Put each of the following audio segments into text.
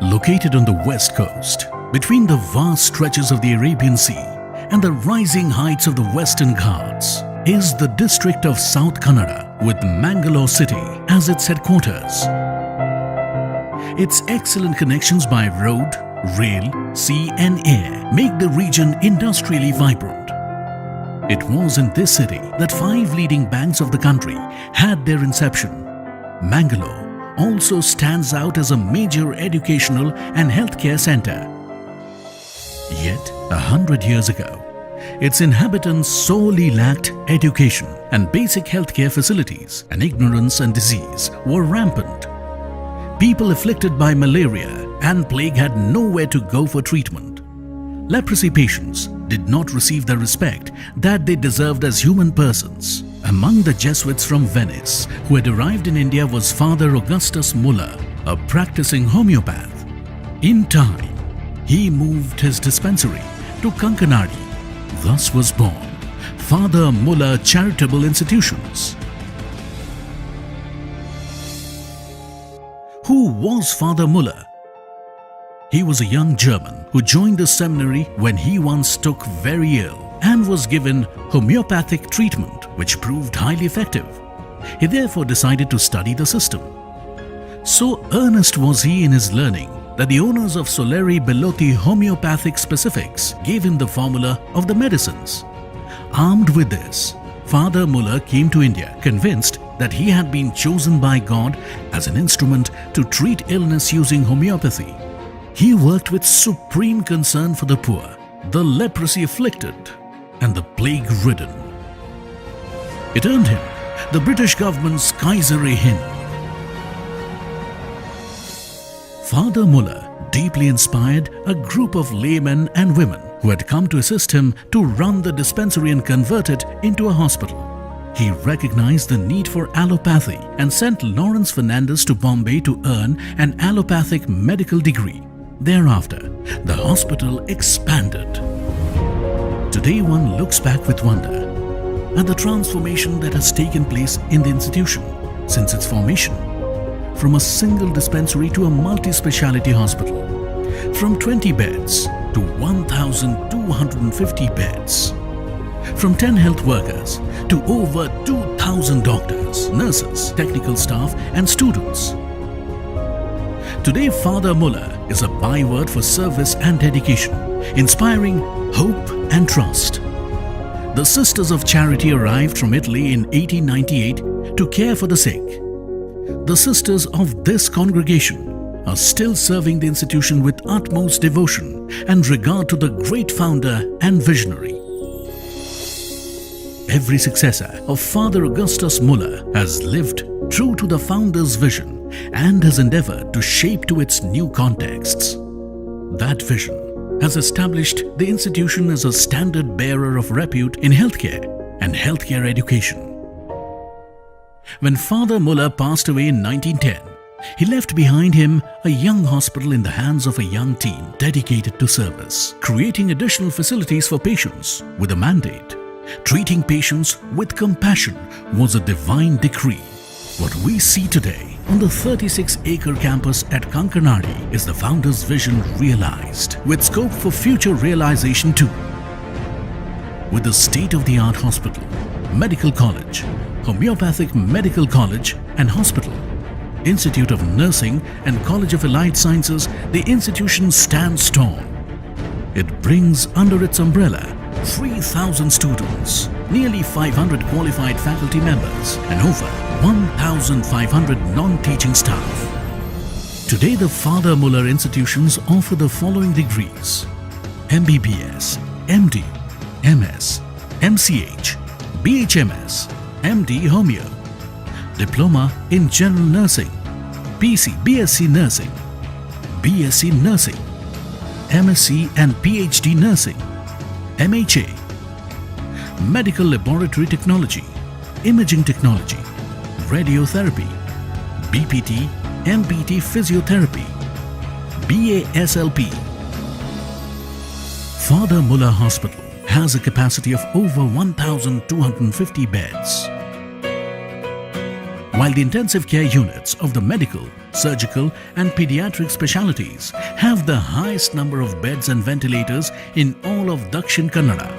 Located on the west coast, between the vast stretches of the Arabian Sea and the rising heights of the Western Ghats, is the district of South Kannada with Mangalore city as its headquarters. Its excellent connections by road, rail, sea and air make the region industrially vibrant. It was in this city that 5 leading banks of the country had their inception. Mangalore also stands out as a major educational and healthcare center. Yet, 100 years ago, its inhabitants sorely lacked education and basic healthcare facilities, and ignorance and disease were rampant. People afflicted by malaria and plague had nowhere to go for treatment. Leprosy patients did not receive the respect that they deserved as human persons. Among the Jesuits from Venice who had arrived in India was Father Augustus Muller, a practicing homeopath. In time, he moved his dispensary to Kankanadi. Thus was born Father Muller Charitable Institutions. Who was Father Muller? He was a young German who joined the seminary when he once took very ill and was given homeopathic treatment which proved highly effective. He therefore decided to study the system. So earnest was he in his learning that the owners of Soleri Bellotti Homeopathic Specifics gave him the formula of the medicines. Armed with this, Father Muller came to India convinced that he had been chosen by God as an instrument to treat illness using homeopathy. He worked with supreme concern for the poor, the leprosy afflicted, and the plague-ridden. It earned him the British government's Kaiser-e-Hind. Father Muller deeply inspired a group of laymen and women who had come to assist him to run the dispensary and convert it into a hospital. He recognized the need for allopathy and sent Lawrence Fernandez to Bombay to earn an allopathic medical degree. Thereafter, the hospital expanded. Today one looks back with wonder at the transformation that has taken place in the institution since its formation. From a single dispensary to a multi-speciality hospital, from 20 beds to 1,250 beds, from 10 health workers to over 2,000 doctors, nurses, technical staff and students. Today, Father Muller is a byword for service and dedication, inspiring hope and trust. The Sisters of Charity arrived from Italy in 1898 to care for the sick. The sisters of this congregation are still serving the institution with utmost devotion and regard to the great founder and visionary. Every successor of Father Augustus Muller has lived true to the founder's vision and has endeavored to shape to its new contexts. That vision has established the institution as a standard bearer of repute in healthcare and healthcare education. When Father Muller passed away in 1910, he left behind him a young hospital in the hands of a young team dedicated to service, creating additional facilities for patients with a mandate. Treating patients with compassion was a divine decree. What we see today on the 36-acre campus at Kankanadi is the founder's vision realized, with scope for future realization too. With the state-of-the-art hospital, medical college, homeopathic medical college and hospital, Institute of Nursing and College of Allied Sciences, the institution stands tall. It brings under its umbrella 3,000 students, nearly 500 qualified faculty members and over 1,500 non-teaching staff. Today the Father Muller institutions offer the following degrees: MBBS, MD, MS, MCH, BHMS, MD Homeo, Diploma in General Nursing, BSc Nursing, BSc Nursing, MSc and PhD Nursing, MHA, Medical Laboratory Technology, Imaging Technology, Radiotherapy, BPT, MPT Physiotherapy, BASLP. Father Muller Hospital has a capacity of over 1,250 beds, while the intensive care units of the medical, surgical and pediatric specialities have the highest number of beds and ventilators in all of Dakshin Kannada.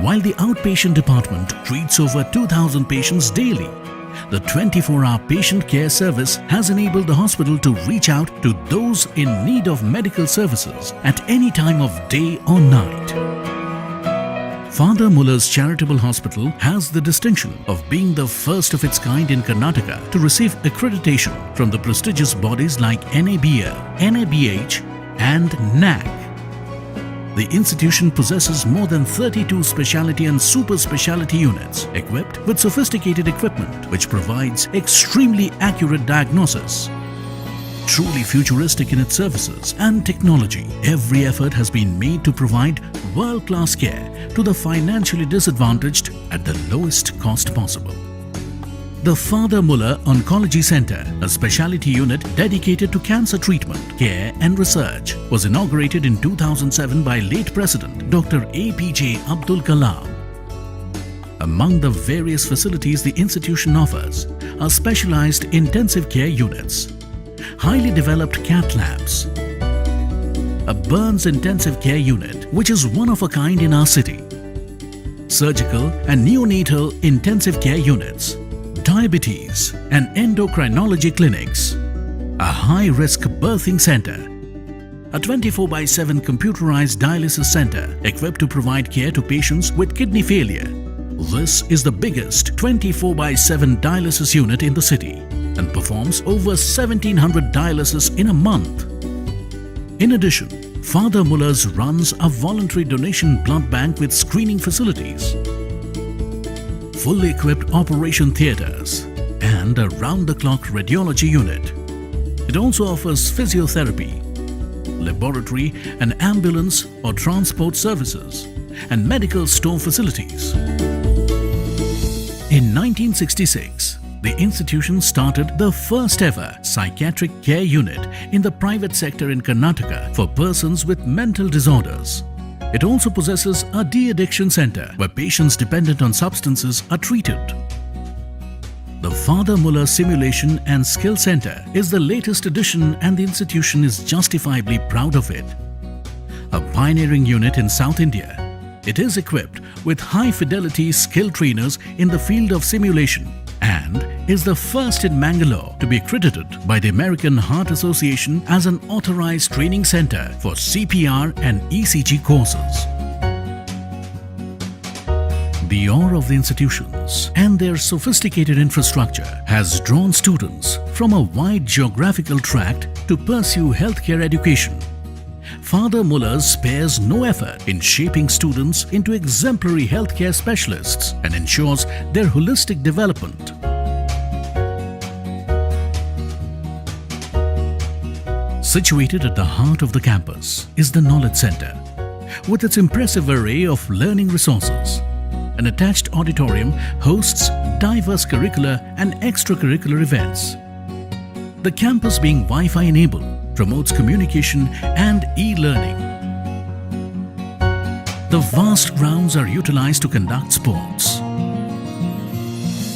While the outpatient department treats over 2,000 patients daily, the 24-hour patient care service has enabled the hospital to reach out to those in need of medical services at any time of day or night. Father Mullers Charitable Hospital has the distinction of being the first of its kind in Karnataka to receive accreditation from the prestigious bodies like NABL, NABH and NAC. The institution possesses more than 32 specialty and super specialty units equipped with sophisticated equipment which provides extremely accurate diagnosis. Truly futuristic in its services and technology, every effort has been made to provide world-class care to the financially disadvantaged at the lowest cost possible. The Father Muller Oncology Center, a specialty unit dedicated to cancer treatment, care and research, was inaugurated in 2007 by late President Dr. APJ Abdul Kalam. Among the various facilities the institution offers are specialized intensive care units, highly developed cath labs, a burns intensive care unit which is one of a kind in our city, surgical and neonatal intensive care units, diabetes and endocrinology clinics, a high-risk birthing center, a 24/7 computerized dialysis center equipped to provide care to patients with kidney failure. This is the biggest 24/7 dialysis unit in the city and performs over 1,700 dialysis in a month. In addition, Father Mullers runs a voluntary donation blood bank with screening facilities, fully equipped operation theatres and a round-the-clock radiology unit. It also offers physiotherapy, laboratory and ambulance or transport services and medical store facilities. In 1966, the institution started the first ever psychiatric care unit in the private sector in Karnataka for persons with mental disorders. It also possesses a de-addiction center where patients dependent on substances are treated. The Father Muller Simulation and Skill Center is the latest addition and the institution is justifiably proud of it. A pioneering unit in South India, it is equipped with high-fidelity skilled trainers in the field of simulation and is the first in Mangalore to be accredited by the American Heart Association as an authorized training center for CPR and ECG courses. The aura of the institutions and their sophisticated infrastructure has drawn students from a wide geographical tract to pursue healthcare education. Father Mullers spares no effort in shaping students into exemplary healthcare specialists and ensures their holistic development. Situated at the heart of the campus is the Knowledge Center. With its impressive array of learning resources, an attached auditorium hosts diverse curricular and extracurricular events. The campus, being Wi-Fi enabled, promotes communication and e-learning. The vast grounds are utilized to conduct sports.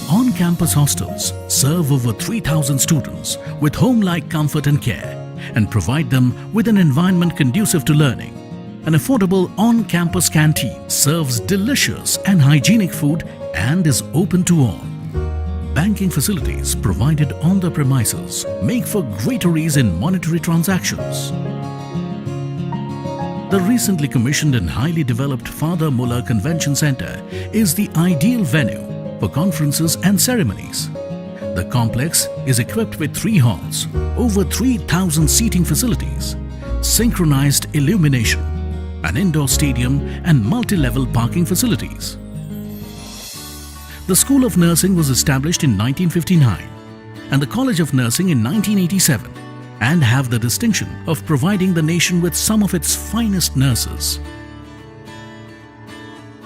On-campus hostels serve over 3,000 students with home-like comfort and care and provide them with an environment conducive to learning. An affordable on-campus canteen serves delicious and hygienic food and is open to all. Banking facilities provided on the premises make for greater ease in monetary transactions. The recently commissioned and highly developed Father Muller Convention Center is the ideal venue for conferences and ceremonies. The complex is equipped with 3 halls, over 3,000 seating facilities, synchronized illumination, an indoor stadium and multi-level parking facilities. The School of Nursing was established in 1959 and the College of Nursing in 1987 and have the distinction of providing the nation with some of its finest nurses.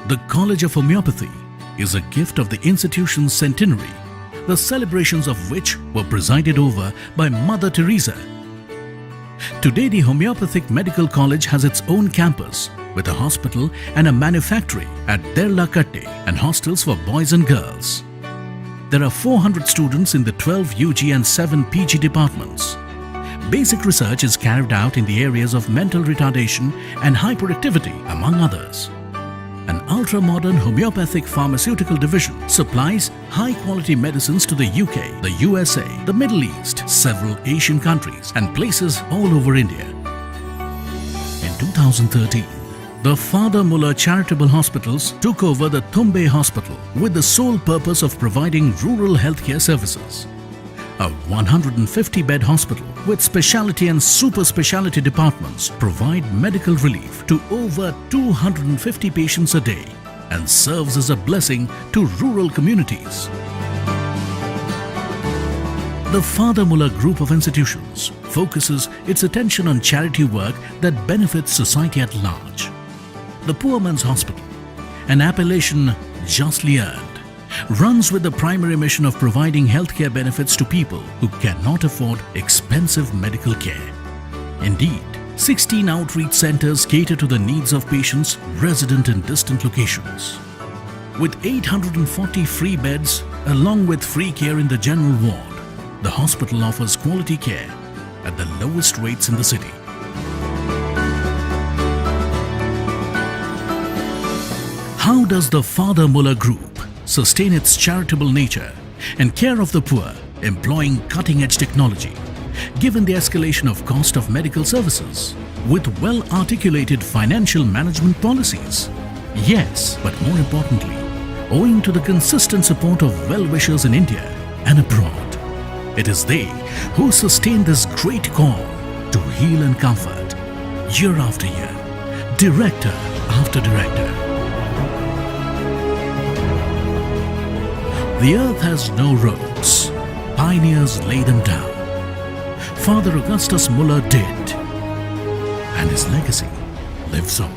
The College of Homeopathy is a gift of the institution's centenary, the celebrations of which were presided over by Mother Teresa. Today, the Homeopathic Medical College has its own campus with a hospital and a manufactory at Derlakatte and hostels for boys and girls. There are 400 students in the 12 UG and 7 PG departments. Basic research is carried out in the areas of mental retardation and hyperactivity, among others. An ultra-modern homeopathic pharmaceutical division supplies high-quality medicines to the UK, the USA, the Middle East, several Asian countries and places all over India. In 2013, the Father Muller Charitable Hospitals took over the Tumbe Hospital with the sole purpose of providing rural healthcare services. A 150-bed hospital with specialty and super specialty departments provide medical relief to over 250 patients a day and serves as a blessing to rural communities. The Father Muller Group of Institutions focuses its attention on charity work that benefits society at large. The Poor Man's Hospital, an appellation justly earned, runs with the primary mission of providing healthcare benefits to people who cannot afford expensive medical care. Indeed, 16 outreach centers cater to the needs of patients resident in distant locations. With 840 free beds along with free care in the general ward, the hospital offers quality care at the lowest rates in the city. How does the Father Muller Group sustain its charitable nature and care of the poor, employing cutting-edge technology, given the escalation of cost of medical services, with well-articulated financial management policies? Yes, but more importantly, owing to the consistent support of well-wishers in India and abroad. It is they who sustain this great call to heal and comfort, year after year, director after director. The earth has no roads. Pioneers lay them down. Father Augustus Muller did, and his legacy lives on.